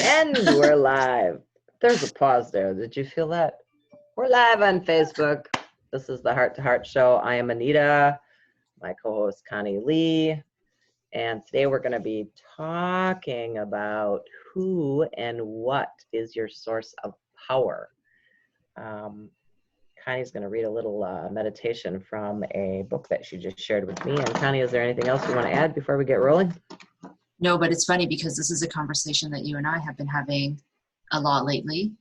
And we're live. There's a pause there. Did you feel that? We're live on Facebook. This is the Heart to Heart Show. I am Anita, my co-host Connie Lee, and today we're going to be talking about who and what is your source of power. Connie's going to read a little meditation from a book that she just shared with me. And Connie, is there anything else you want to add before we get rolling? No, but it's funny because this is a conversation that you and I have been having a lot lately.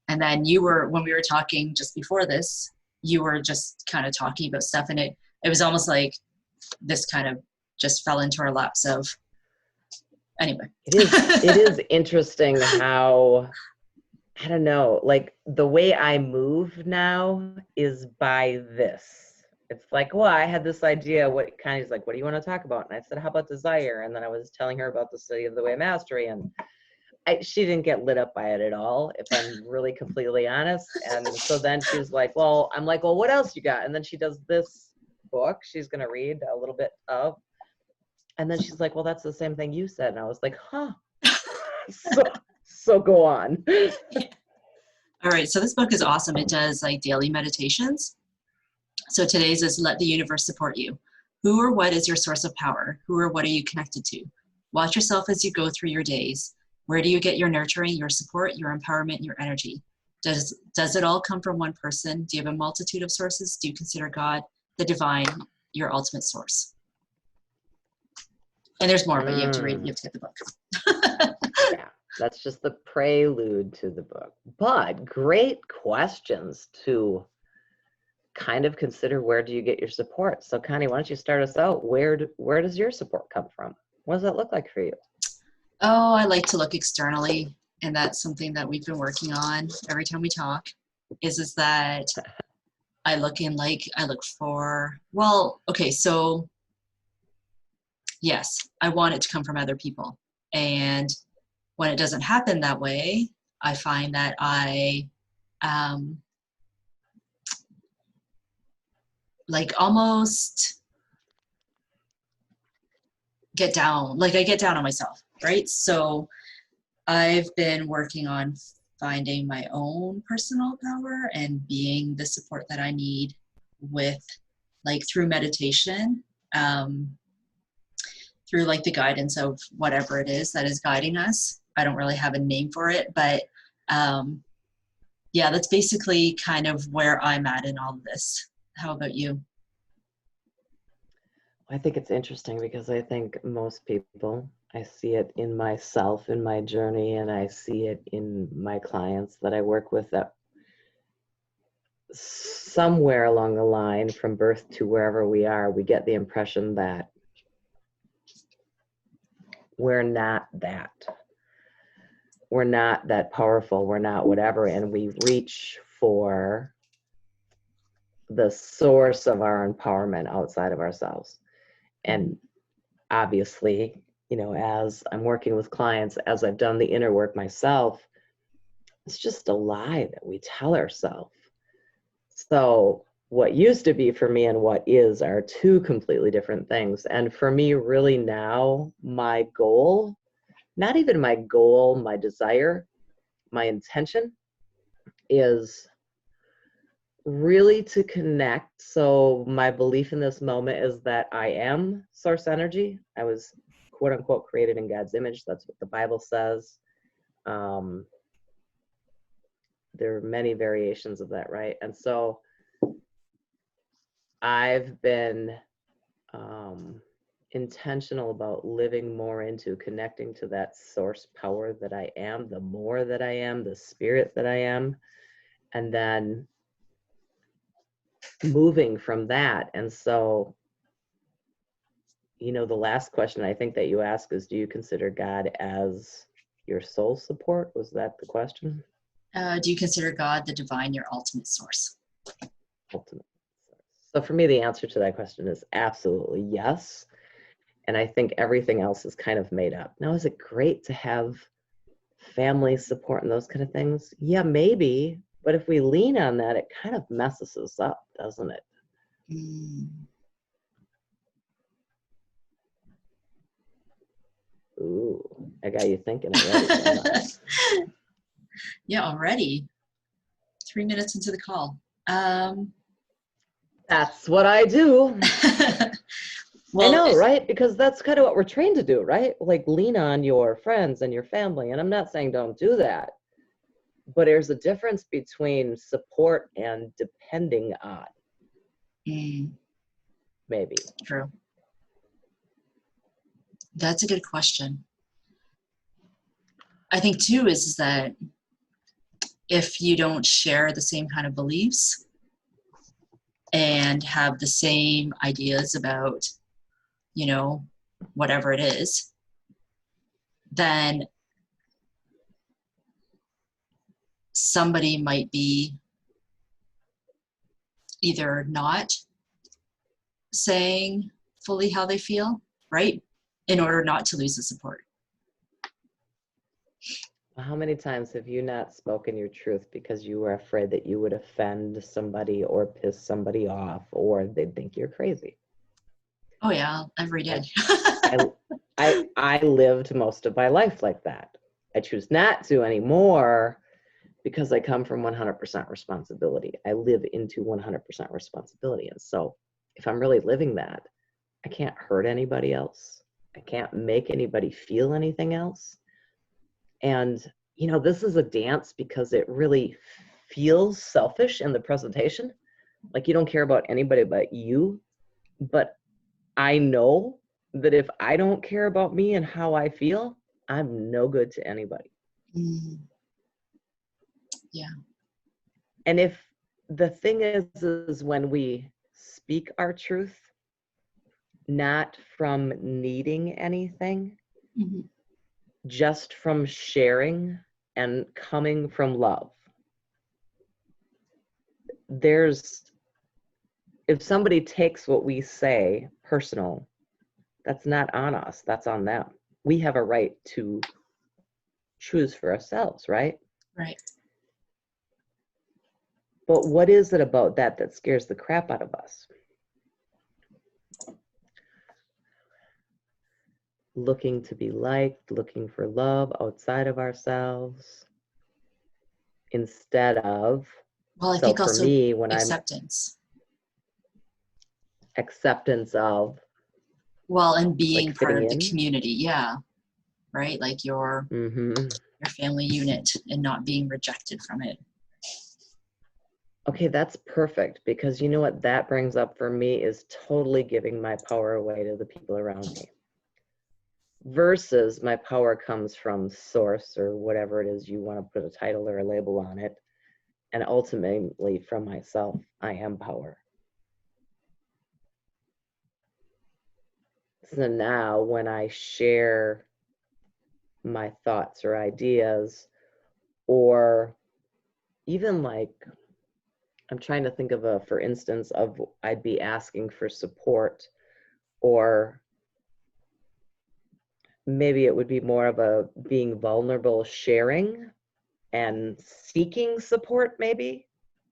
And then when we were talking just before this, you were just kind of talking about stuff, and it was almost like this kind of just fell into our laps of, anyway. It is interesting how, I don't know, like the way I move now is by this. It's like, well, I had this idea. What Connie's like, what do you want to talk about? And I said, how about desire? And then I was telling her about the study of the way of mastery, and she didn't get lit up by it at all, if I'm really completely honest. And so then she was like, well, I'm like, well, what else you got? And then she does this book she's going to read a little bit of. And then she's like, well, that's the same thing you said. And I was like, huh. So go on. All right. So this book is awesome. It does like daily meditations. So today's is let the universe support you. Who or what is your source of power? Who or what are you connected to? Watch yourself as you go through your days. Where do you get your nurturing, your support, your empowerment, your energy? Does it all come from one person? Do you have a multitude of sources? Do you consider God, the divine, your ultimate source? And there's more, but you have to read, you have to get the book. Yeah, that's just the prelude to the book. But great questions to kind of consider, where do you get your support? So Connie, why don't you start us out? Where does your support come from? What does that look like for you? Oh, I like to look externally, and that's something that we've been working on every time we talk, is that I look for, well, okay, so yes, I want it to come from other people. And when it doesn't happen that way, I find that I like almost get down, like I get down on myself, right? So I've been working on finding my own personal power and being the support that I need with, like, through meditation, through like the guidance of whatever it is that is guiding us. I don't really have a name for it, but yeah, that's basically kind of where I'm at in all of this. How about you? I think it's interesting because I think most people, I see it in myself, in my journey, and I see it in my clients that I work with, that somewhere along the line from birth to wherever we are, we get the impression that we're not that. We're not that powerful. We're not whatever. And we reach for the source of our empowerment outside of ourselves. And obviously, you know, as I'm working with clients, as I've done the inner work myself, it's just a lie that we tell ourselves. So what used to be for me and what is are two completely different things. And for me, really now, my goal, not even my goal, my desire, my intention is really to connect. So my belief in this moment is that I am source energy. I was, quote unquote, created in God's image. That's what the Bible says. There are many variations of that, right? And so I've been intentional about living more into connecting to that source power that I am, the more that I am, the spirit that I am, and then moving from that. And so, you know, the last question I think that you ask is, do you consider God as your soul support? Was that the question? Do you consider God, the divine, your ultimate source? Ultimate source. So for me, the answer to that question is absolutely yes. And I think everything else is kind of made up. Now, is it great to have family support and those kind of things? Yeah, maybe. But if we lean on that, it kind of messes us up, doesn't it? Ooh. I got you thinking already. Don't I? Yeah, already. 3 minutes into the call. That's what I do. Well, I know, right? Because that's kind of what we're trained to do, right? Like lean on your friends and your family. And I'm not saying don't do that, but there's a difference between support and depending on, maybe. True. That's a good question. I think too is that if you don't share the same kind of beliefs and have the same ideas about, you know, whatever it is, then somebody might be either not saying fully how they feel, right? In order not to lose the support. How many times have you not spoken your truth because you were afraid that you would offend somebody or piss somebody off or they'd think you're crazy? Oh yeah, every day. I lived most of my life like that. I choose not to anymore because I come from 100% responsibility. I live into 100% responsibility. And so if I'm really living that, I can't hurt anybody else. I can't make anybody feel anything else. And, you know, this is a dance because it really feels selfish in the presentation. Like you don't care about anybody but you. But I know that if I don't care about me and how I feel, I'm no good to anybody. Yeah. And if the thing is when we speak our truth, not from needing anything, just from sharing and coming from love, if somebody takes what we say personal, that's not on us, that's on them. We have a right to choose for ourselves, right? Right. But what is it about that scares the crap out of us? Looking to be liked, looking for love outside of ourselves, instead of, well, I so think for also me, when acceptance. Acceptance of, well, and being like part of the in? community, yeah, right? Like your family unit and not being rejected from it. Okay, that's perfect, because you know what that brings up for me is totally giving my power away to the people around me. Versus my power comes from source or whatever it is you want to put a title or a label on it. And ultimately from myself, I am power. So now when I share my thoughts or ideas, or even like, I'm trying to think of for instance, of I'd be asking for support, or maybe it would be more of a being vulnerable, sharing and seeking support, maybe.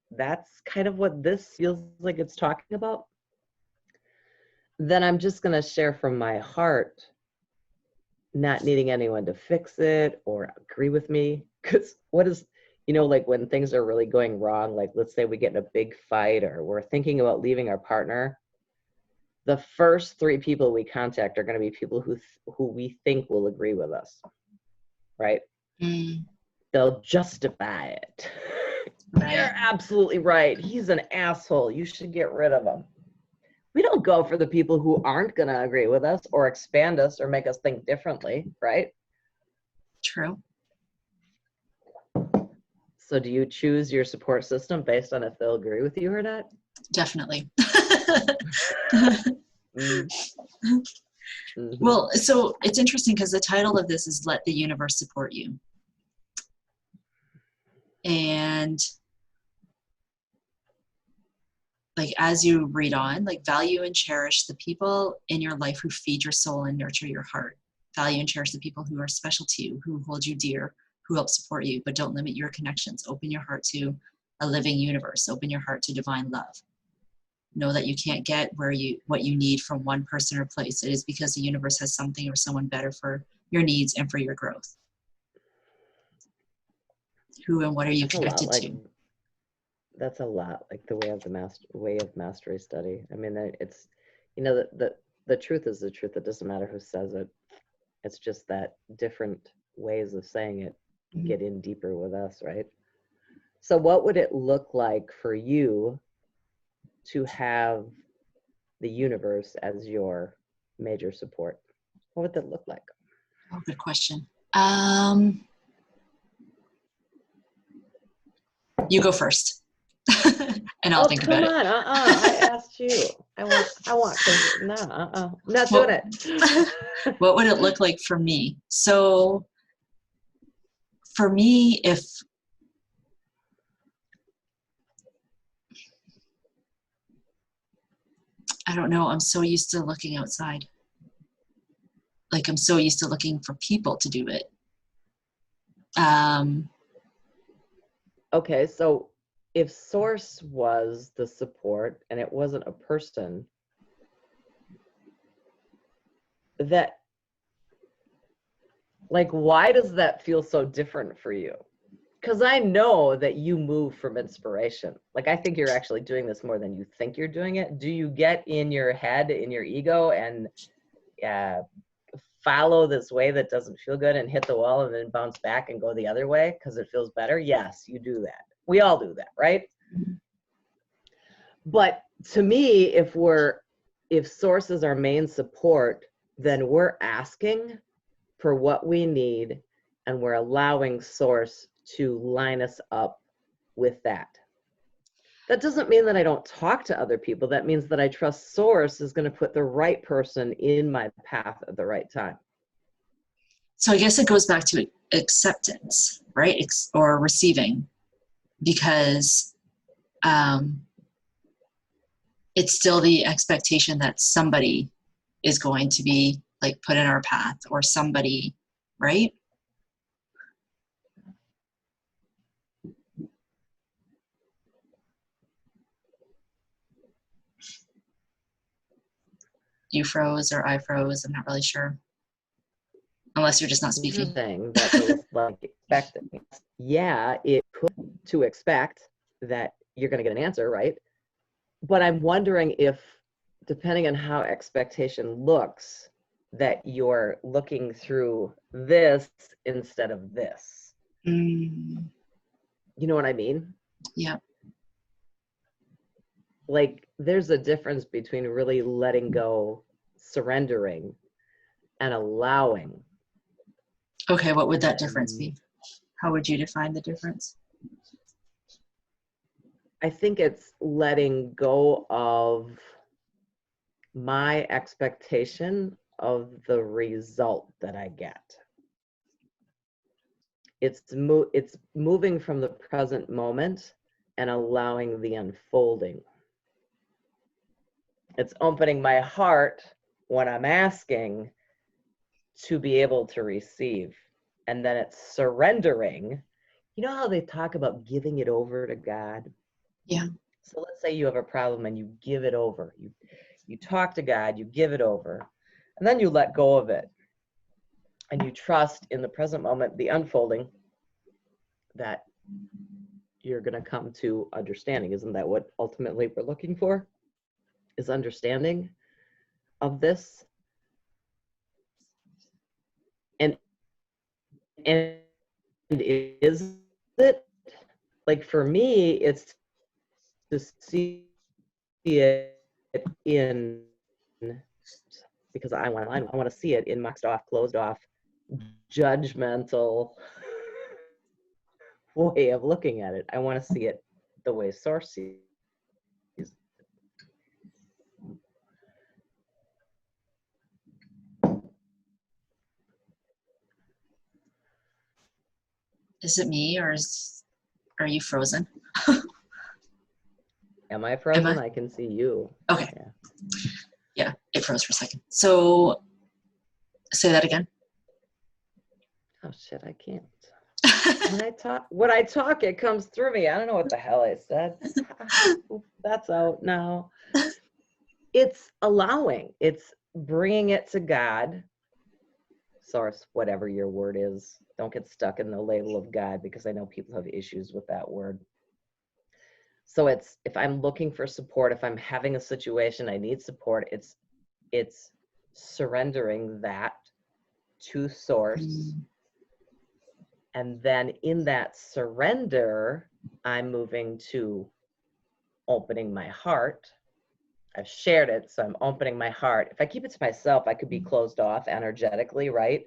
That's kind of what this feels like it's talking about. Then I'm just going to share from my heart, not needing anyone to fix it or agree with me. Because what is, you know, like when things are really going wrong, like let's say we get in a big fight or we're thinking about leaving our partner, the first 3 people we contact are going to be people who we think will agree with us, right? They'll justify it. Right. You're absolutely right. He's an asshole. You should get rid of him. We don't go for the people who aren't going to agree with us or expand us or make us think differently, right? True. So do you choose your support system based on if they'll agree with you or not? Definitely. Well, so it's interesting because the title of this is Let the Universe Support You. And like, as you read on, like, value and cherish the people in your life who feed your soul and nurture your heart. Value and cherish the people who are special to you, who hold you dear, who help support you, but don't limit your connections. Open your heart to a living universe. Open your heart to divine love. Know that you can't get what you need from one person or place. It is because the universe has something or someone better for your needs, and for your growth? Who and what are you connected to? That's a lot like the way of mastery study. I mean, it's, the truth is the truth. It doesn't matter who says it. It's just that different ways of saying it get in deeper with us, right? So what would it look like for you to have the universe as your major support? What would that look like? Oh, good question. You go first. And I'll think about it. Come on, I asked you. I want, I'm not doing it. What would it look like for me? So for me, I don't know, I'm so used to looking outside. Like I'm so used to looking for people to do it. Okay, so if source was the support and it wasn't a person, that, like, why does that feel so different for you? Because I know that you move from inspiration. Like, I think you're actually doing this more than you think you're doing it. Do you get in your head, in your ego, and follow this way that doesn't feel good and hit the wall and then bounce back and go the other way because it feels better? Yes, you do that. We all do that, right? But to me, if source is our main support, then we're asking for what we need and we're allowing source to line us up with that. That doesn't mean that I don't talk to other people. That means that I trust source is going to put the right person in my path at the right time. So I guess it goes back to acceptance, right? Or receiving, because it's still the expectation that somebody is going to be like put in our path, or somebody, right? You froze or I froze, I'm not really sure. Unless you're just not speaking. Thing that was like expecting. Yeah, it could, to expect that you're going to get an answer, right? But I'm wondering if, depending on how expectation looks, that you're looking through this instead of this. You know what I mean? Yeah. Like, there's a difference between really letting go, surrendering, and allowing. Okay, what would that difference be? How would you define the difference? I think it's letting go of my expectation of the result that I get. It's moving from the present moment and allowing the unfolding. It's opening my heart when I'm asking to be able to receive. And then it's surrendering. You know how they talk about giving it over to God? Yeah. So let's say you have a problem and you give it over. You talk to God, you give it over, and then you let go of it. And you trust in the present moment, the unfolding, that you're going to come to understanding. Isn't that what ultimately we're looking for? Is understanding of this. And is it, like, for me, it's to see it in, because I want to see it in boxed off, closed off, judgmental way of looking at it. I want to see it the way source sees. Is it me, or are you frozen? Am I frozen? I can see you. Okay. Yeah, it froze for a second. So say that again. Oh shit, I can't. When I talk, it comes through me. I don't know what the hell I said. That's out now. It's allowing. It's bringing it to God source, whatever your word is. Don't get stuck in the label of God, because I know people have issues with that word. So it's, if I'm looking for support, if I'm having a situation, I need support, it's surrendering that to source. And then in that surrender, I'm moving to opening my heart. I've shared it, so I'm opening my heart. If I keep it to myself, I could be closed off energetically, right?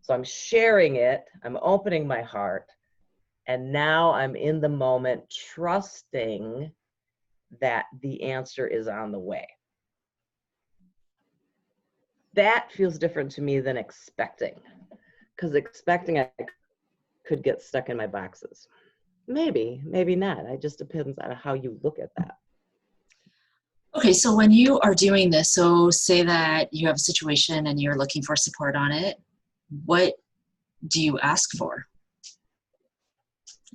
So I'm sharing it, I'm opening my heart, and now I'm in the moment trusting that the answer is on the way. That feels different to me than expecting, because expecting I could get stuck in my boxes. Maybe, maybe not. It just depends on how you look at that. Okay, so when you are doing this, so say that you have a situation and you're looking for support on it, what do you ask for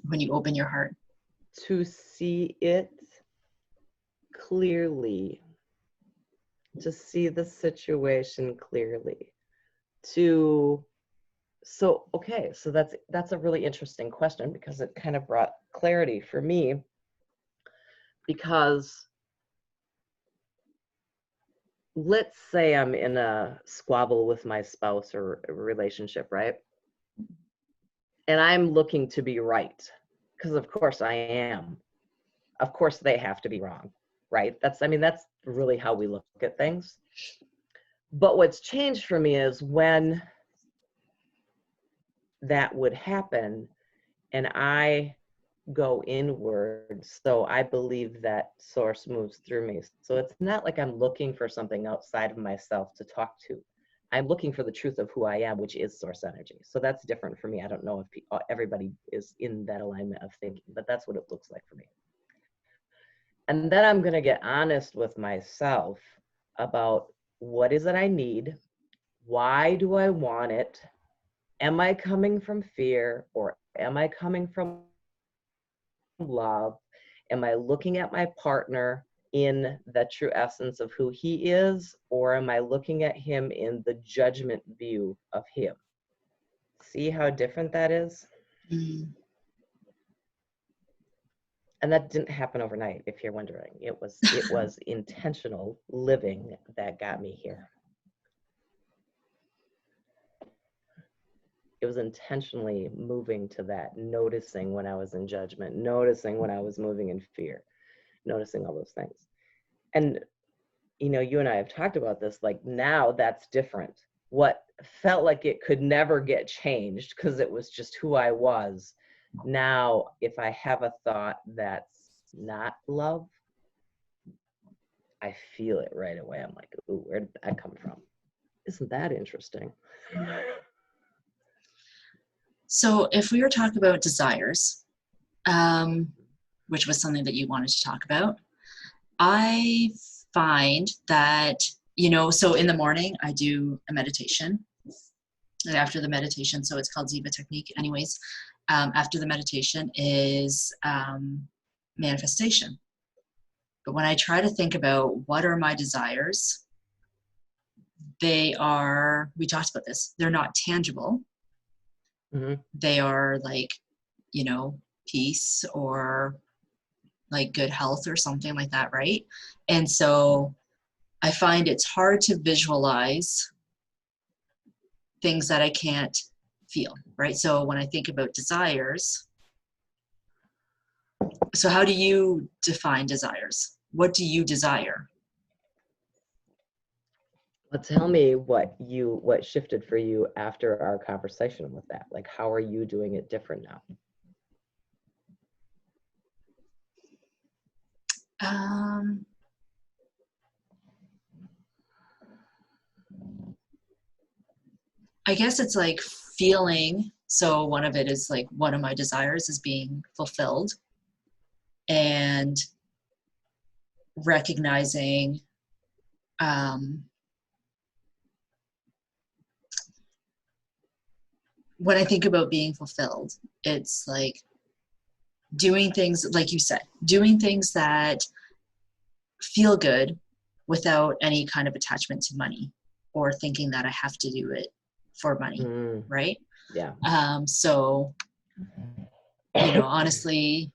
when you open your heart? To see it clearly, to see the situation clearly, okay, so that's a really interesting question, because it kind of brought clarity for me, because let's say I'm in a squabble with my spouse or a relationship, right? And I'm looking to be right, because of course I am. Of course they have to be wrong, right? That's really how we look at things. But what's changed for me is when that would happen and I go inward, so I believe that source moves through me. So it's not like I'm looking for something outside of myself to talk to. I'm looking for the truth of who I am, which is source energy. So that's different for me. I don't know if everybody is in that alignment of thinking, but that's what it looks like for me. And then I'm going to get honest with myself about what is it I need? Why do I want it? Am I coming from fear, or am I coming from love? Am I looking at my partner in the true essence of who he is, or am I looking at him in the judgment view of him? See how different that is? Mm. And that didn't happen overnight, if you're wondering. It was intentional living that got me here. It was intentionally moving to that, noticing when I was in judgment, noticing when I was moving in fear, noticing all those things. And, you and I have talked about this, like now that's different. What felt like it could never get changed because it was just who I was. Now, if I have a thought that's not love, I feel it right away. I'm like, ooh, where did that come from? Isn't that interesting? So if we were talking about desires, which was something that you wanted to talk about, I find that, so in the morning I do a meditation. And after the meditation, so it's called Ziva technique anyways, after the meditation is manifestation. But when I try to think about what are my desires, we talked about this, they're not tangible. Mm-hmm. They are like, peace or like good health or something like that, right? And so I find it's hard to visualize things that I can't feel, right? So when I think about desires, so how do you define desires? What do you desire? Well, tell me what shifted for you after our conversation with that. Like, how are you doing it different now? I guess it's like feeling. So one of it is like, one of my desires is being fulfilled, and recognizing when I think about being fulfilled, it's like doing things, like you said, doing things that feel good without any kind of attachment to money or thinking that I have to do it for money, right? Yeah. So, honestly,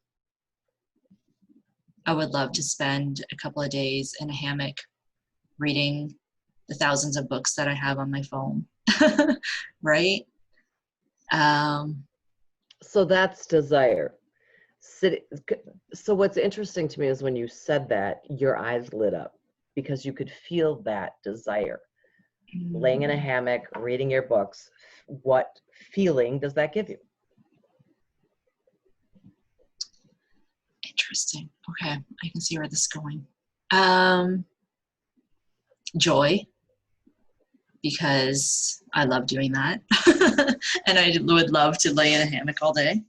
I would love to spend a couple of days in a hammock reading the thousands of books that I have on my phone, right? So that's desire. So what's interesting to me is when you said that, your eyes lit up because you could feel that desire. Laying in a hammock, reading your books, what feeling does that give you? Interesting. Okay, I can see where this is going. Joy, because I love doing that. And I would love to lay in a hammock all day.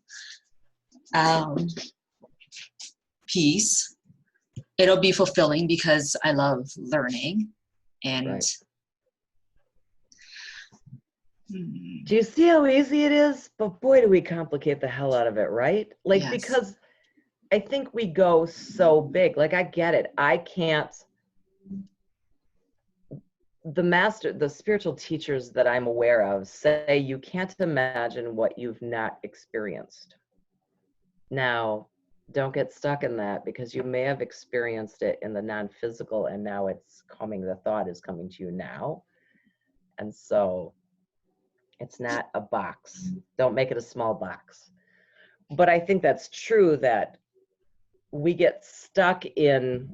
Peace. It'll be fulfilling because I love learning. And Right. Do you see how easy it is? But boy, do we complicate the hell out of it, right? Like, yes. Because I think we go so big. Like, I get it. I can't. The spiritual teachers that I'm aware of say you can't imagine what you've not experienced. Now, don't get stuck in that because you may have experienced it in the non-physical and now the thought is coming to you now. And so it's not a box. Don't make it a small box. But I think that's true that we get stuck in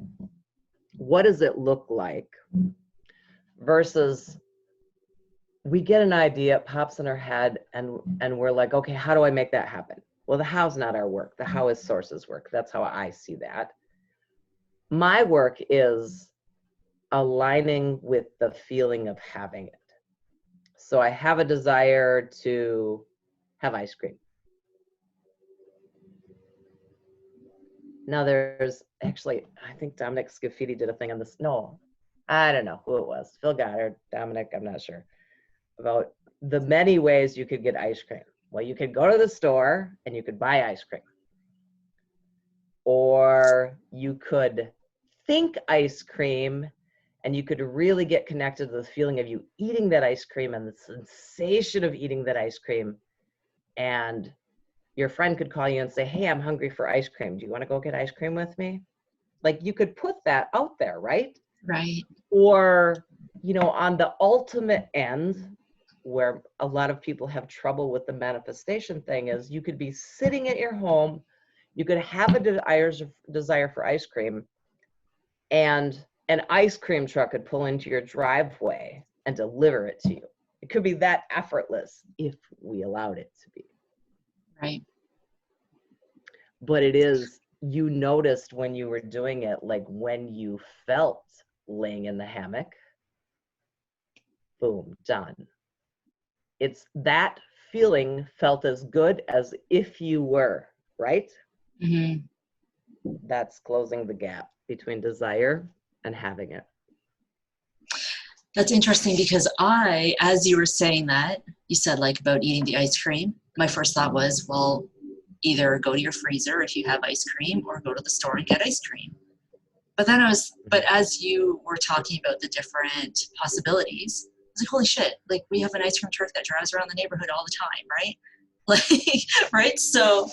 what does it look like versus we get an idea, it pops in our head, and we're like, okay, how do I make that happen? Well, the how's not our work. The how is source's work. That's how I see that. My work is aligning with the feeling of having it. So I have a desire to have ice cream. Now there's actually, I think Dominic Scafidi did a thing on this. No, I don't know who it was. Phil Goddard, Dominic, I'm not sure. About the many ways you could get ice cream. Well, you could go to the store and you could buy ice cream. Or you could think ice cream and you could really get connected to the feeling of you eating that ice cream and the sensation of eating that ice cream. And your friend could call you and say, hey, I'm hungry for ice cream. Do you want to go get ice cream with me? Like you could put that out there, right? Right. Or, on the ultimate end, where a lot of people have trouble with the manifestation thing is you could be sitting at your home, you could have a desire for ice cream, and an ice cream truck could pull into your driveway and deliver it to you. It could be that effortless if we allowed it to be. Right. But it is, you noticed when you were doing it, like when you felt laying in the hammock, boom, done. It's that feeling felt as good as if you were, right? Mm-hmm. That's closing the gap between desire and having it. That's interesting because as you were saying that, you said like about eating the ice cream. My first thought was, well, either go to your freezer if you have ice cream or go to the store and get ice cream. But as you were talking about the different possibilities, I was like, holy shit, like we have an ice cream truck that drives around the neighborhood all the time, right? Like, right? So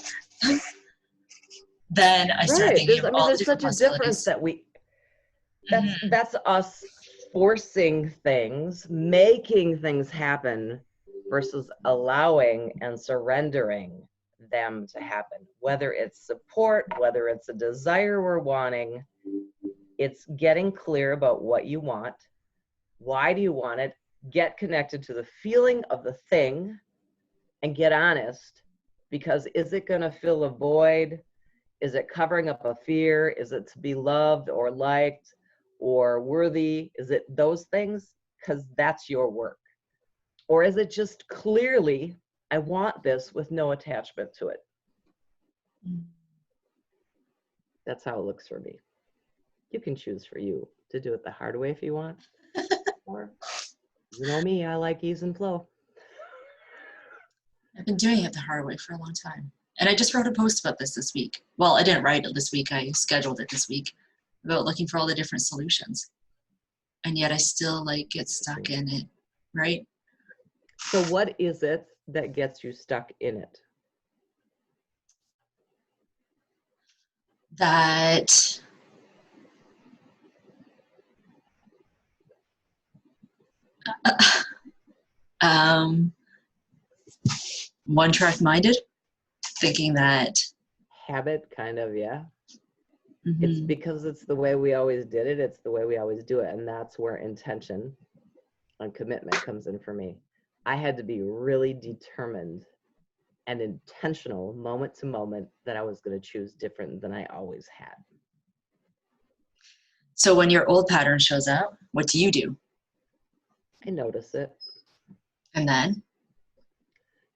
then I started thinking of all the different possibilities. There's such a difference that that's us forcing things, making things happen versus allowing and surrendering them to happen. Whether it's support, whether it's a desire we're wanting, it's getting clear about what you want. Why do you want it? Get connected to the feeling of the thing and get honest, because is it going to fill a void? Is it covering up a fear? Is it to be loved or liked or worthy? Is it those things? Because that's your work. Or is it just clearly, I want this with no attachment to it? That's how it looks for me. You can choose for you to do it the hard way if you want. Or, me, I like ease and flow. I've been doing it the hard way for a long time. And I just wrote a post about this week. Well, I didn't write it this week. I scheduled it this week about looking for all the different solutions. And yet I still get stuck in it, right? So what is it that gets you stuck in it? That um, one-track minded, thinking that Habit, kind of, yeah. mm-hmm. It's because it's the way we always did it. It's the way we always do it. And that's where intention and commitment comes in for me. I had to be really determined and intentional moment to moment that I was going to choose different than I always had. So when your old pattern shows up, what do you do? I notice it. And then?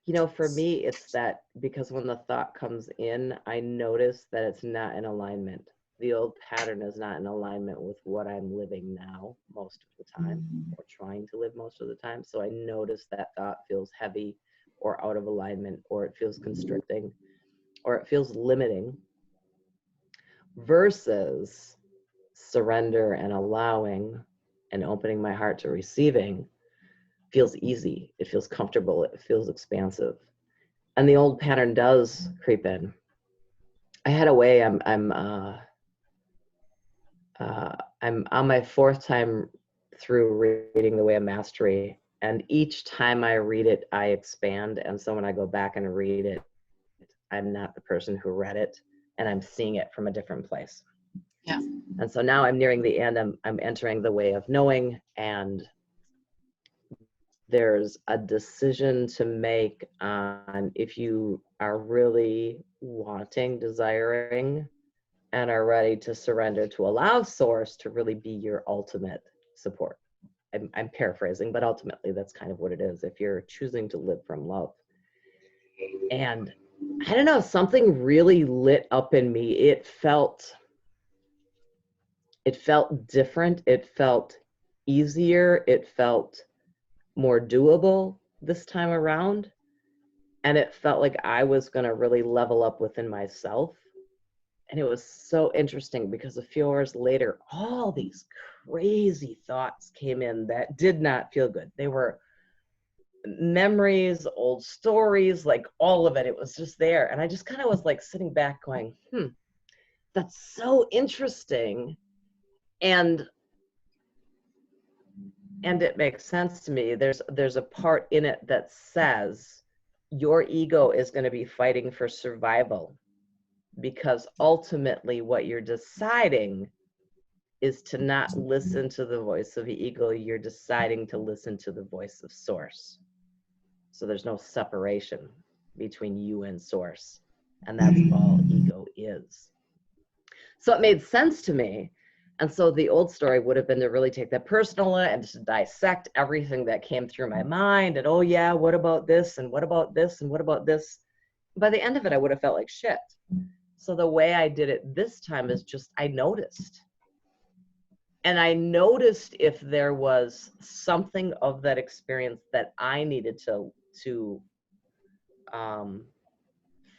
You know, for me, it's that because when the thought comes in, I notice that it's not in alignment. The old pattern is not in alignment with what I'm living now most of the time, or trying to live most of the time. So I notice that thought feels heavy or out of alignment, or it feels constricting, or it feels limiting, versus surrender and allowing and opening my heart to receiving feels easy. It feels comfortable. It feels expansive. And the old pattern does creep in. I had a way, I'm on my fourth time through reading The Way of Mastery, and each time I read it, I expand. And so when I go back and read it, I'm not the person who read it, and I'm seeing it from a different place. Yeah. And so now I'm nearing the end. I'm entering the way of knowing, and there's a decision to make on if you are really wanting, desiring, and are ready to surrender to allow source to really be your ultimate support. I'm paraphrasing, but ultimately that's kind of what it is. If you're choosing to live from love. And I don't know, something really lit up in me. It felt different. It felt easier. It felt more doable this time around. And it felt like I was going to really level up within myself. And it was so interesting because a few hours later, all these crazy thoughts came in that did not feel good. They were memories, old stories, like all of it. It was just there. And I just kind of was like sitting back going, that's so interesting. And it makes sense to me. There's a part in it that says your ego is going to be fighting for survival, because ultimately what you're deciding is to not listen to the voice of the ego. You're deciding to listen to the voice of source. So there's no separation between you and source. And that's all ego is. So it made sense to me. And so the old story would have been to really take that personal and to dissect everything that came through my mind. And, oh yeah, what about this? And what about this? And what about this? By the end of it, I would have felt like shit. So the way I did it this time is just, I noticed. And I noticed if there was something of that experience that I needed to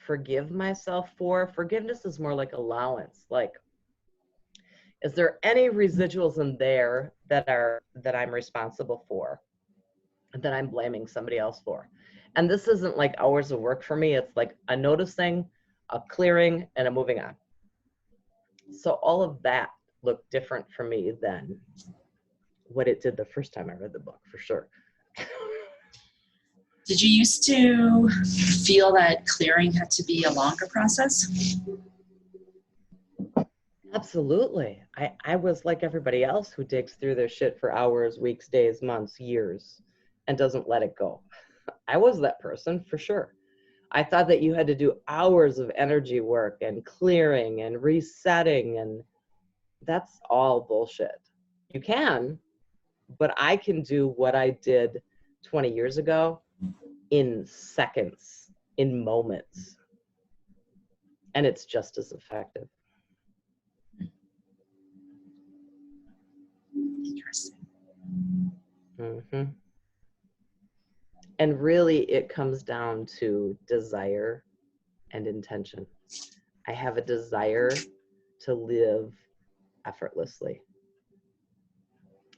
forgive myself for. Forgiveness is more like allowance. Like, is there any residuals in there that I'm responsible for, that I'm blaming somebody else for? And this isn't like hours of work for me. It's like a noticing, a clearing, and a moving on. So all of that looked different for me than what it did the first time I read the book, for sure. Did you used to feel that clearing had to be a longer process? Absolutely. I was like everybody else who digs through their shit for hours, weeks, days, months, years, and doesn't let it go. I was that person for sure. I thought that you had to do hours of energy work and clearing and resetting, and that's all bullshit. You can, but I can do what I did 20 years ago in seconds, in moments, and it's just as effective. Interesting. Mm-hmm. And really, it comes down to desire and intention. I have a desire to live effortlessly.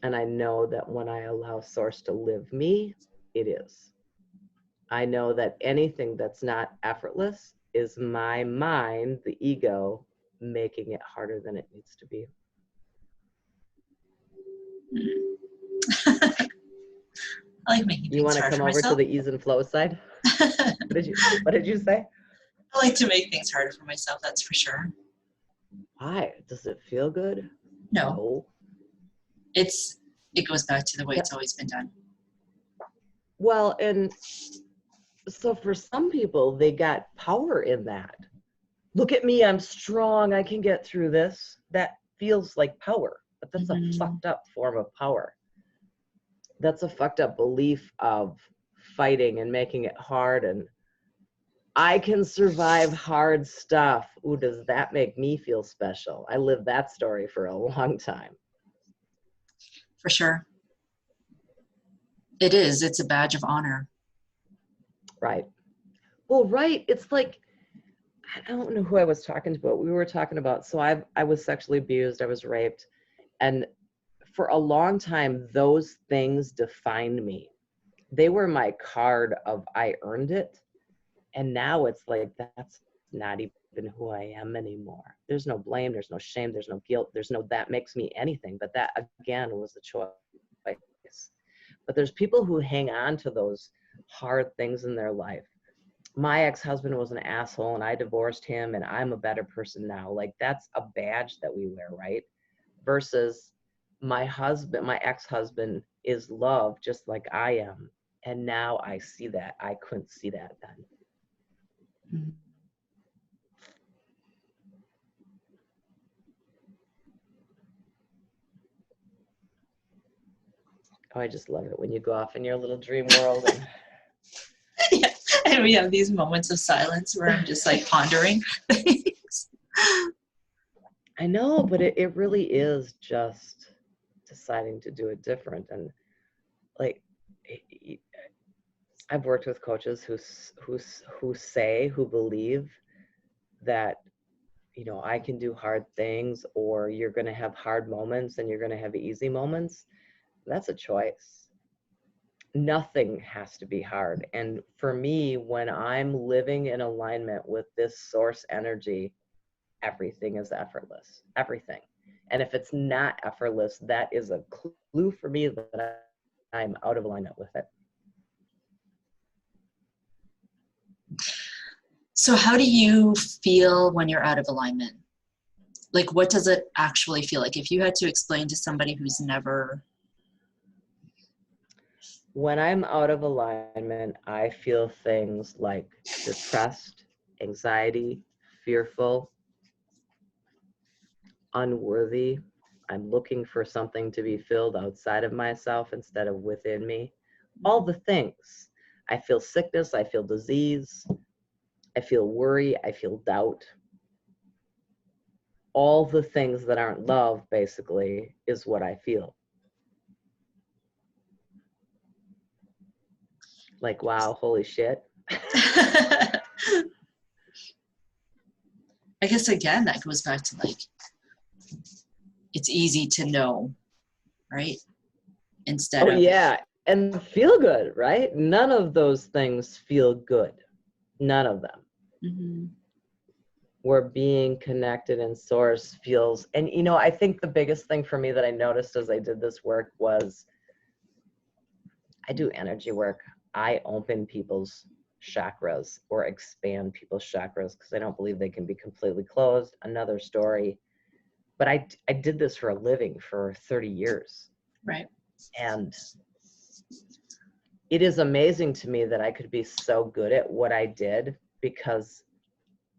And I know that when I allow source to live me, it is. I know that anything that's not effortless is my mind, the ego, making it harder than it needs to be. I like making You things want to hard come for over to myself. the ease and flow side? What did you say? I like to make things harder for myself, that's for sure. Why? Does it feel good? No, No. it goes back to the way Yeah. it's always been done. Well, and so for some people, they got power in that. Look at me, I'm strong, I can get through this. That feels like power, but that's a fucked up form of power. That's a fucked up belief of fighting and making it hard, and I can survive hard stuff. Ooh, does that make me feel special? I lived that story for a long time. For sure. It is. It's a badge of honor. Right. Well, right. It's like, I don't know who I was talking to, but we were talking about, so I was sexually abused, I was raped, and for a long time, those things defined me. They were my card of I earned it. And now it's like, that's not even who I am anymore. There's no blame, there's no shame, there's no guilt, there's no that makes me anything. But that, again, was a choice. But there's people who hang on to those hard things in their life. My ex-husband was an asshole and I divorced him and I'm a better person now. Like, that's a badge that we wear, right? Versus my husband, my ex-husband is love just like I am. And now I see that. I couldn't see that then. Mm. Oh, I just love it when you go off in your little dream world. And Yeah. And we have these moments of silence where I'm just like pondering things. I know, but it really is just deciding to do it different. And like, I've worked with coaches who believe that, you know, I can do hard things, or you're going to have hard moments and you're going to have easy moments. That's a choice. Nothing has to be hard. And for me, when I'm living in alignment with this source energy, everything is effortless. Everything. And if it's not effortless, that is a clue for me that I'm out of alignment with it. So how do you feel when you're out of alignment? Like, what does it actually feel like? If you had to explain to somebody who's never... When I'm out of alignment, I feel things like depressed, anxiety, fearful, unworthy. I'm looking for something to be filled outside of myself instead of within me. All the things. I feel sickness, I feel disease, I feel worry, I feel doubt. All the things that aren't love, basically, is what I feel. Like, wow, holy shit. I guess, again, that goes back to, like, it's easy to know, right? Instead of... Yeah, and feel good, right? None of those things feel good. None of them. Mm-hmm. Where being connected in source feels, and you know, I think the biggest thing for me that I noticed as I did this work was, I do energy work. I open people's chakras or expand people's chakras because I don't believe they can be completely closed. Another story. But I did this for a living for 30 years. Right. And it is amazing to me that I could be so good at what I did, because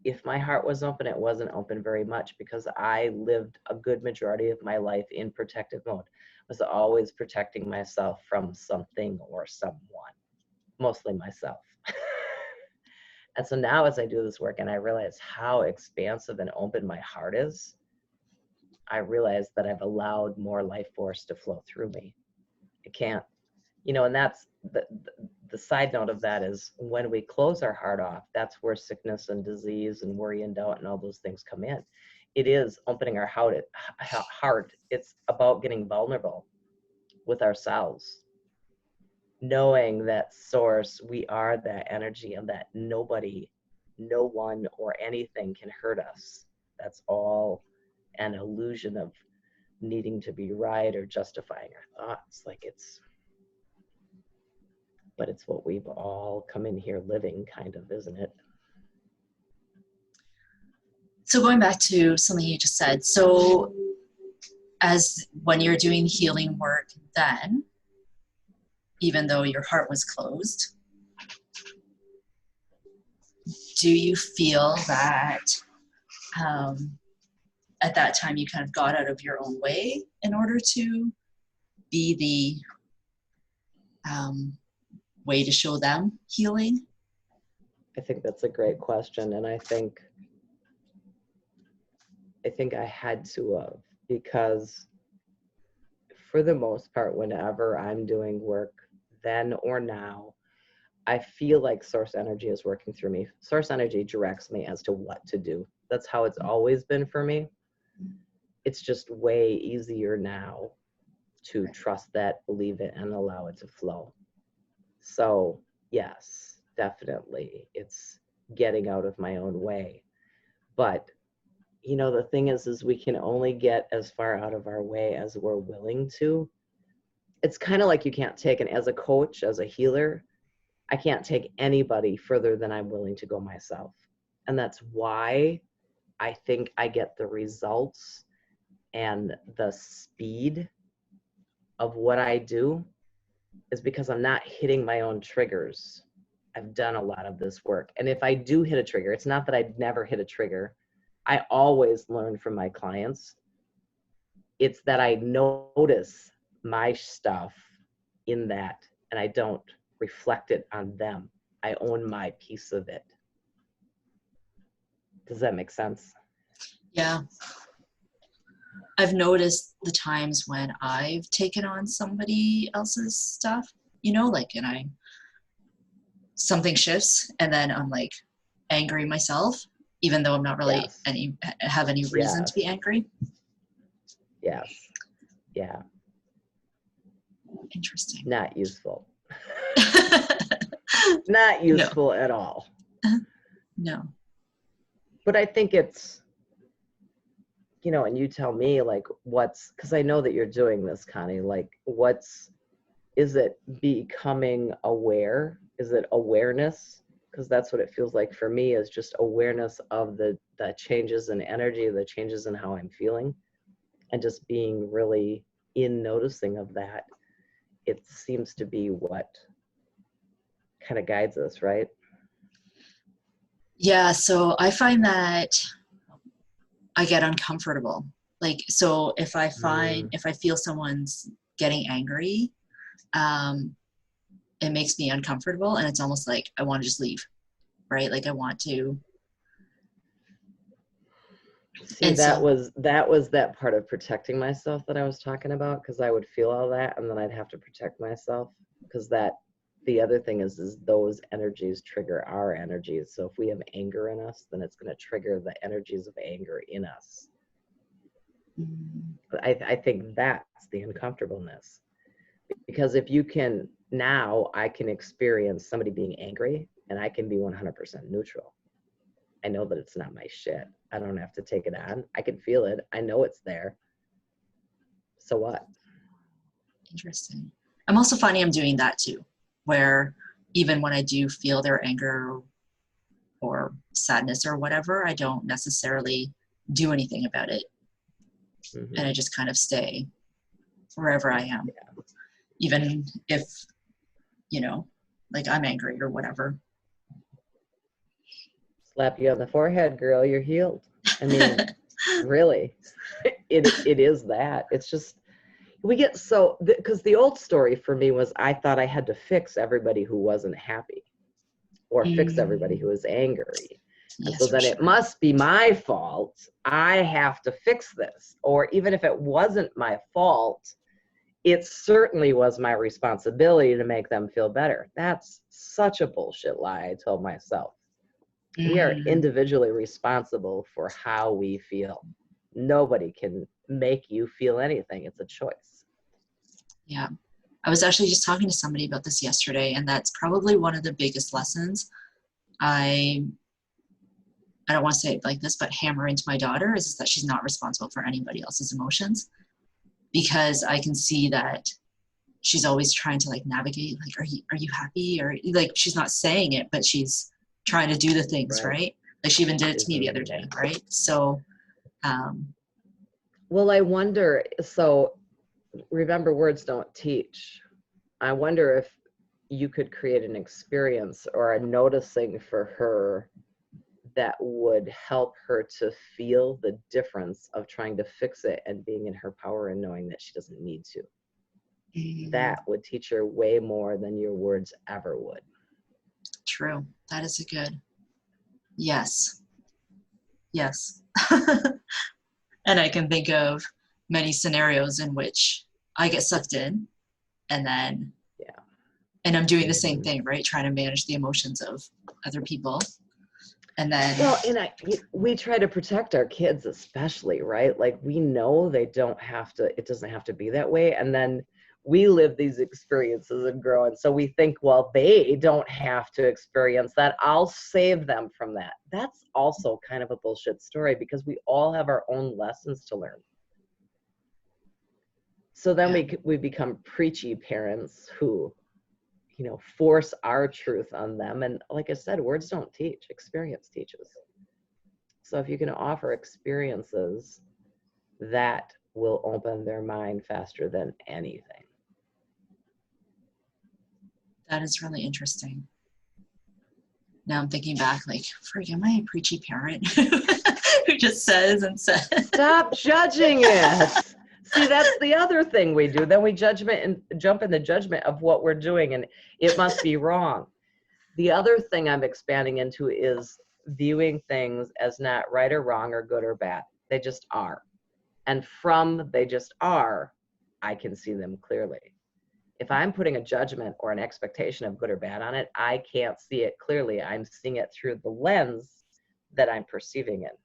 if my heart was open, it wasn't open very much, because I lived a good majority of my life in protective mode. I was always protecting myself from something or someone, mostly myself. And so now as I do this work and I realize how expansive and open my heart is, I realize that I've allowed more life force to flow through me. It can't, you know, and that's the side note of that is, when we close our heart off, that's where sickness and disease and worry and doubt and all those things come in. It is opening our heart. It's about getting vulnerable with ourselves. knowing that source, we are that energy, and that nobody, no one or anything can hurt us. That's all an illusion of needing to be right or justifying our thoughts. Like but it's what we've all come in here living, kind of, isn't it? So going back to something you just said, so as when you're doing healing work, then even though your heart was closed, do you feel that at that time you kind of got out of your own way in order to be the way to show them healing? I think that's a great question, and I think I had to have, because for the most part, whenever I'm doing work, then or now, I feel like source energy is working through me. Source energy directs me as to what to do. That's how it's always been for me. It's just way easier now to trust that, believe it, and allow it to flow. So yes, definitely, it's getting out of my own way. But the thing is we can only get as far out of our way as we're willing to. It's kind of like you can't take, and as a coach, as a healer, I can't take anybody further than I'm willing to go myself. And that's why I think I get the results and the speed of what I do, is because I'm not hitting my own triggers. I've done a lot of this work. And if I do hit a trigger, it's not that I'd never hit a trigger. I always learn from my clients. It's that I notice my stuff in that, and I don't reflect it on them. I own my piece of it. Does that make sense? Yeah. I've noticed the times when I've taken on somebody else's stuff, and something shifts, and then I'm like angry myself, even though I'm not really have any reason to be angry. Yes. Yeah. Interesting. Not useful. Not useful at all. No. But I think it's, and you tell me, like, because I know that you're doing this, Connie, like, is it becoming aware? Is it awareness? Because that's what it feels like for me, is just awareness of the changes in energy, the changes in how I'm feeling, and just being really in noticing of that. It seems to be what kind of guides us, right? Yeah, so I find that I get uncomfortable. Like, so if I feel someone's getting angry, it makes me uncomfortable, and it's almost like I want to just leave, right? Like I want to. See, that was that part of protecting myself that I was talking about, because I would feel all that, and then I'd have to protect myself, because the other thing is those energies trigger our energies. So if we have anger in us, then it's going to trigger the energies of anger in us. I think that's the uncomfortableness, because if you can, now I can experience somebody being angry, and I can be 100% neutral. I know that it's not my shit. I don't have to take it on. I can feel it. I know it's there. So what? Interesting. I'm also finding I'm doing that too, where even when I do feel their anger or sadness or whatever, I don't necessarily do anything about it. Mm-hmm. And I just kind of stay wherever I am. Yeah. Even if, like I'm angry or whatever. Slap you on the forehead, girl, you're healed. I mean, really, it is that. It's just, we get so, because the old story for me was I thought I had to fix everybody who wasn't happy, or fix everybody who was angry. And so then it must be my fault. I have to fix this. Or even if it wasn't my fault, it certainly was my responsibility to make them feel better. That's such a bullshit lie I told myself. We are individually responsible for how we feel. Nobody can make you feel anything. It's a choice. Yeah. I was actually just talking to somebody about this yesterday, and that's probably one of the biggest lessons I don't want to say it like this, but hammer into my daughter is that she's not responsible for anybody else's emotions, because I can see that she's always trying to like navigate, like, are you happy? Or like, she's not saying it, but she's trying to do the things, right? Like she even did it to me the other day, right? So, well, I wonder, so remember, words don't teach. I wonder if you could create an experience or a noticing for her that would help her to feel the difference of trying to fix it and being in her power and knowing that she doesn't need to. That would teach her way more than your words ever would. True. That is a good, yes. Yes. And I can think of many scenarios in which I get sucked in, and then, and I'm doing the same thing, right? Trying to manage the emotions of other people. And then, well, and we try to protect our kids, especially, right? Like we know they don't have to, it doesn't have to be that way. And then we live these experiences and grow. And so we think, well, they don't have to experience that. I'll save them from that. That's also kind of a bullshit story, because we all have our own lessons to learn. So then we become preachy parents who, you know, force our truth on them. And like I said, words don't teach, experience teaches. So if you can offer experiences, that will open their mind faster than anything. that is really interesting. Now I'm thinking back, like, frig, am I a preachy parent who just says and says? Stop judging it. See, that's the other thing we do. Then we jump in the judgment of what we're doing, and it must be wrong. The other thing I'm expanding into is viewing things as not right or wrong or good or bad. They just are. And from they just are, I can see them clearly. If I'm putting a judgment or an expectation of good or bad on it, I can't see it clearly. I'm seeing it through the lens that I'm perceiving it.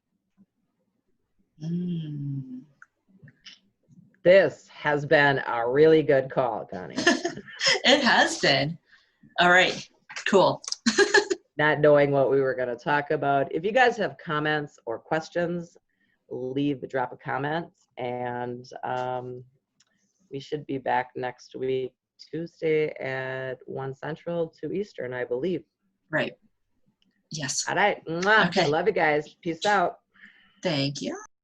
This has been a really good call, Connie. It has been. All right, cool. Not knowing what we were going to talk about. If you guys have comments or questions, drop a comment, and we should be back next week, Tuesday at 1 Central, 2 Eastern, I believe. Right. Yes. All right. Mwah. Okay. I love you guys. Peace out. Thank you.